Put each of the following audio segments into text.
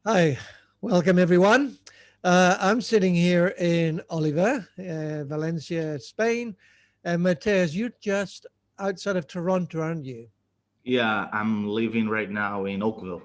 Hi, welcome everyone. I'm sitting here in Oliva, Valencia, Spain. And Matheus, you're just outside of Toronto, aren't you? Yeah, I'm living right now in Oakville.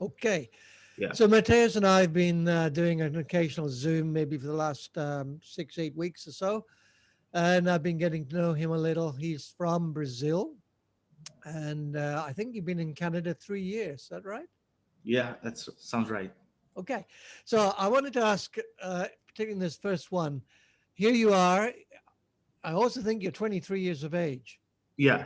Okay. Yeah. So Matheus and I have been doing an occasional Zoom maybe for the last 6, 8 weeks or so. And I've been getting to know him a little. He's from Brazil. And I think you've been in Canada 3 years. Is that right? Yeah, that sounds right. Okay. So I wanted to ask, particularly in this first one, here you are. I also think you're 23 years of age. Yeah.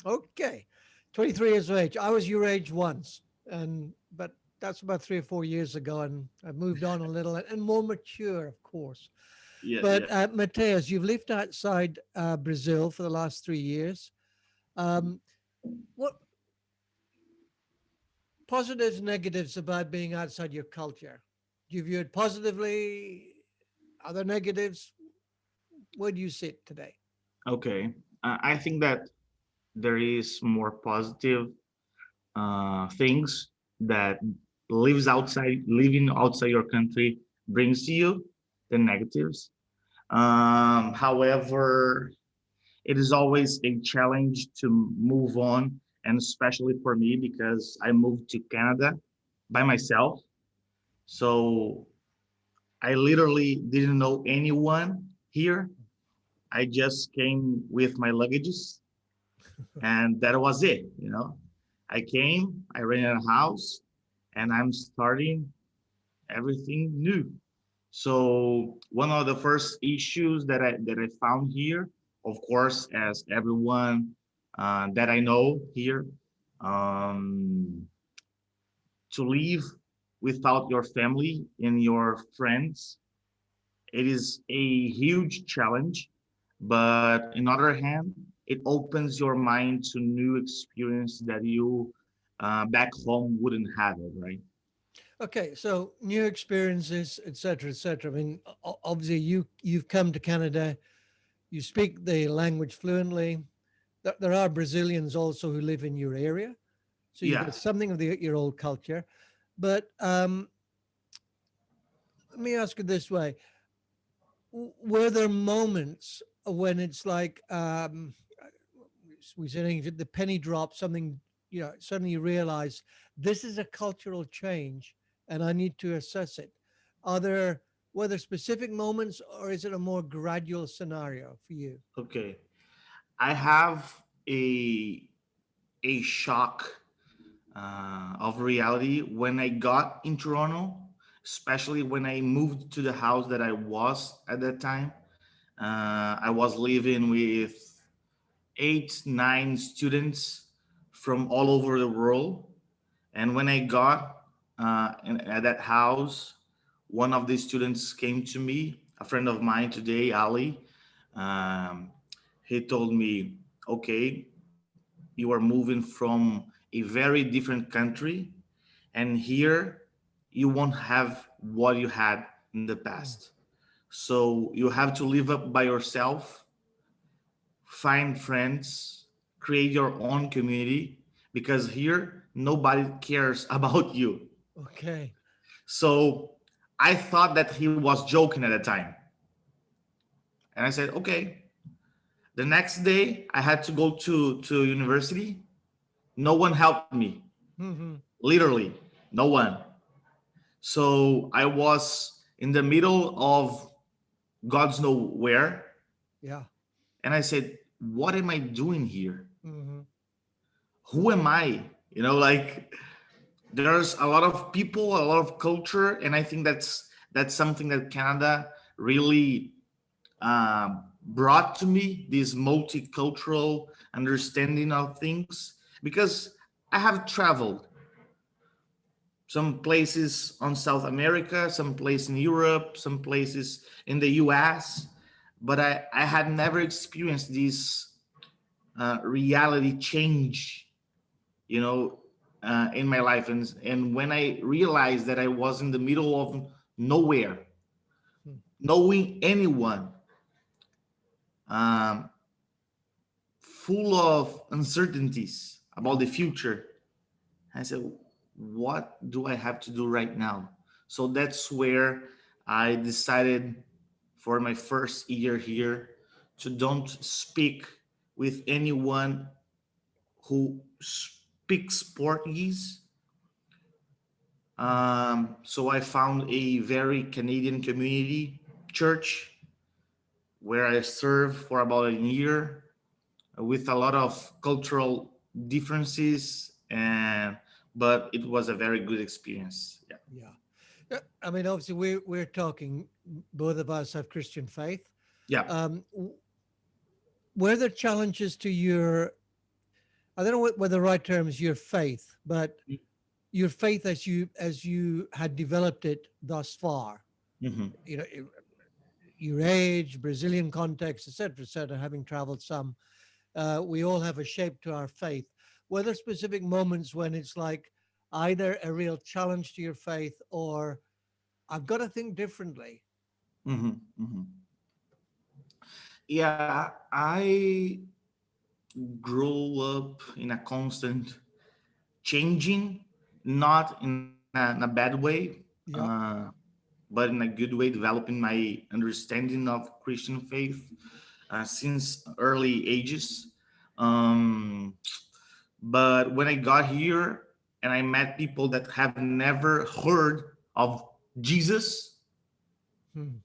Okay. 23 years of age. I was your age once, and but that's about 3 or 4 years ago, and I've moved on a little and more mature, of course. Yeah, But yeah. Mateus, you've lived outside Brazil for the last 3 years. Um, what positives, negatives about being outside your culture? Do you view it positively? Other negatives? Where do you sit today? Okay. I think that there is more positive things that living outside your country brings to you than negatives. However, it is always a challenge to move on, and especially for me because I moved to Canada by myself. So I literally didn't know anyone here. I just came with my luggages and that was it. I came, I rented a house, and I'm starting everything new. So one of the first issues that I found here, of course, as everyone that I know here, um, to live without your family and your friends, it is a huge challenge, but in other hand, it opens your mind to new experience that you back home wouldn't have it, right? Okay, so new experiences, etc., etc. I mean, obviously, you've come to Canada. You speak the language fluently. There are Brazilians also who live in your area, so you've Yeah. got something of your old culture. But let me ask it this way: were there moments when it's like we saying the penny drop? Something suddenly you realize this is a cultural change, and I need to assess it. Are there were there specific moments, or is it a more gradual scenario for you? Okay. I have a shock of reality when I got in Toronto, especially when I moved to the house that I was at that time. I was living with 8, 9 students from all over the world. And when I got at that house, one of the students came to me, a friend of mine today, Ali. Um, he told me, okay, you are moving from a very different country, and here you won't have what you had in the Mm. past. So you have to live up by yourself, find friends, create your own community, because here nobody cares about you. Okay. So I thought that he was joking at the time. And I said, okay. The next day I had to go to university. No one helped me. Hmm. Literally, no one. So I was in the middle of God's know where. Yeah. And I said, what am I doing here? Hmm. Who am I? Like there's a lot of people, a lot of culture, and I think that's something that Canada really brought to me, this multicultural understanding of things, because I have traveled some places on South America, some place in Europe, some places in the US, but I had never experienced this reality change, you know, in my life. And when I realized that I was in the middle of nowhere, knowing anyone, um, full of uncertainties about the future, I said, what do I have to do right now? So that's where I decided for my first year here to don't speak with anyone who speaks Portuguese. So I found a very Canadian community church where I served for about a year with a lot of cultural differences, and but it was a very good experience. Yeah. Yeah. I mean, obviously, we're talking. Both of us have Christian faith. Yeah. W- were there challenges to your? I don't know what the right term is. Your faith, but your faith as you had developed it thus far. Mhm. You know, your age, Brazilian context, et cetera, having traveled some, we all have a shape to our faith. Were there specific moments when it's like either a real challenge to your faith or I've got to think differently? Mhm. Mhm. Yeah, I grew up in a constant changing, not in a bad way, Yeah. but in a good way, developing my understanding of Christian faith since early ages. Um, but when I got here and I met people that have never heard of Jesus, Hmm.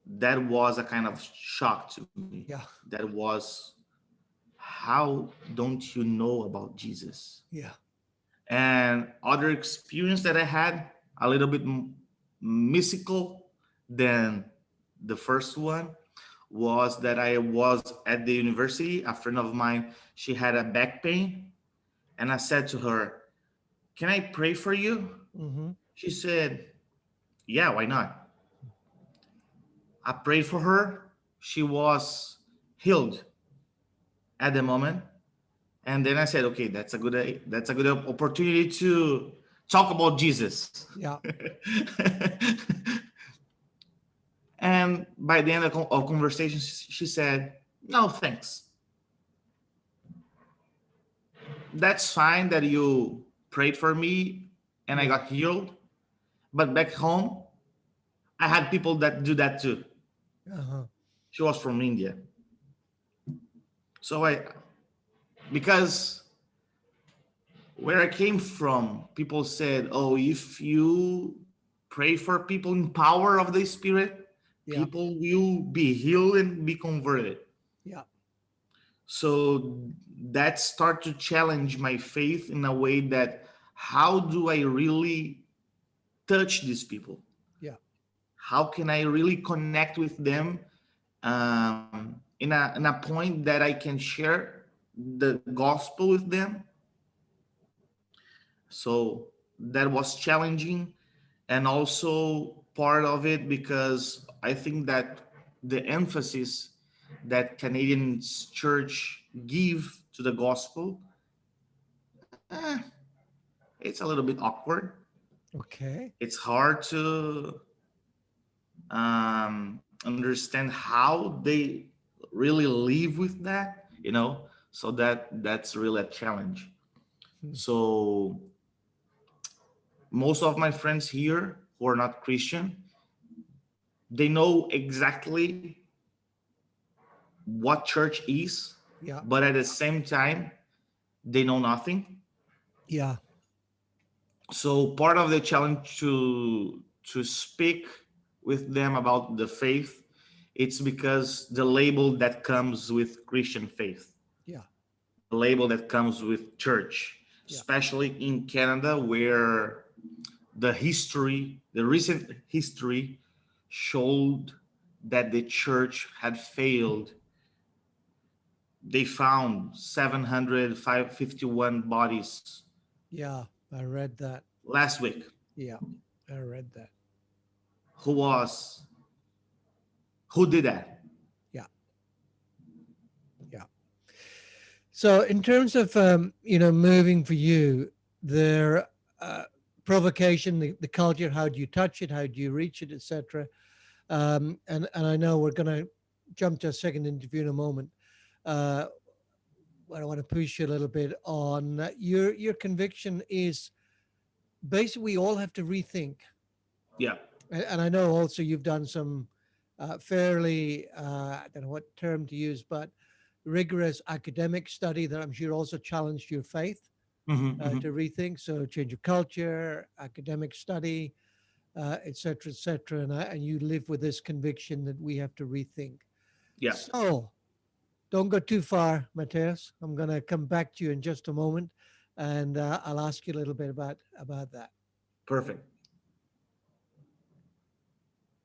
that was a kind of shock to me. Yeah. That was, how don't you know about Jesus? Yeah. And other experience that I had, a little bit mystical than the first one, was that I was at the university. A friend of mine, she had a back pain, and I said to her, "Can I pray for you?" Hmm. She said, "Yeah, why not?" I prayed for her. She was healed at the moment. And then I said, okay, that's a good opportunity to talk about Jesus. Yeah. And by the end of conversation, she said, "No, thanks. That's fine that you prayed for me and I Yeah. got healed. But back home, I had people that do that too." Uh-huh. She was from India. So because where I came from, people said, "Oh, if you pray for people in power of the Spirit, Yeah. people will be healed and be converted." Yeah. So that start to challenge my faith in a way that, how do I really touch these people? Yeah. How can I really connect with them in a point that I can share the gospel with them? So that was challenging, and also part of it because I think that the emphasis that Canadian church give to the gospel, eh, it's a little bit awkward. Okay. It's hard to understand how they really live with that, so that's really a challenge. Hmm. So most of my friends here who are not Christian, they know exactly what church is, Yeah. but at the same time, they know nothing. Yeah. So part of the challenge to speak with them about the faith, it's because the label that comes with Christian faith, Yeah. the label that comes with church, Yeah. especially in Canada, where the recent history showed that the church had failed. They found 751 bodies Yeah. I read that. last week. Yeah. I read that. Who was who did that? Yeah. Yeah. So, in terms of moving for you, their uh, provocation, the culture, how do you touch it, how do you reach it, etc. And I know we're going to jump to a second interview in a moment. Where I want to push you a little bit on your conviction is basically we all have to rethink. Yeah. And I know also you've done some fairly, I don't know what term to use, but rigorous academic study that I'm sure also challenged your faith Hmm. to rethink. So change of culture, academic study, et cetera, et cetera. And you live with this conviction that we have to rethink. Yeah. So don't go too far, Matheus. I'm going to come back to you in just a moment, and I'll ask you a little bit about that. Perfect.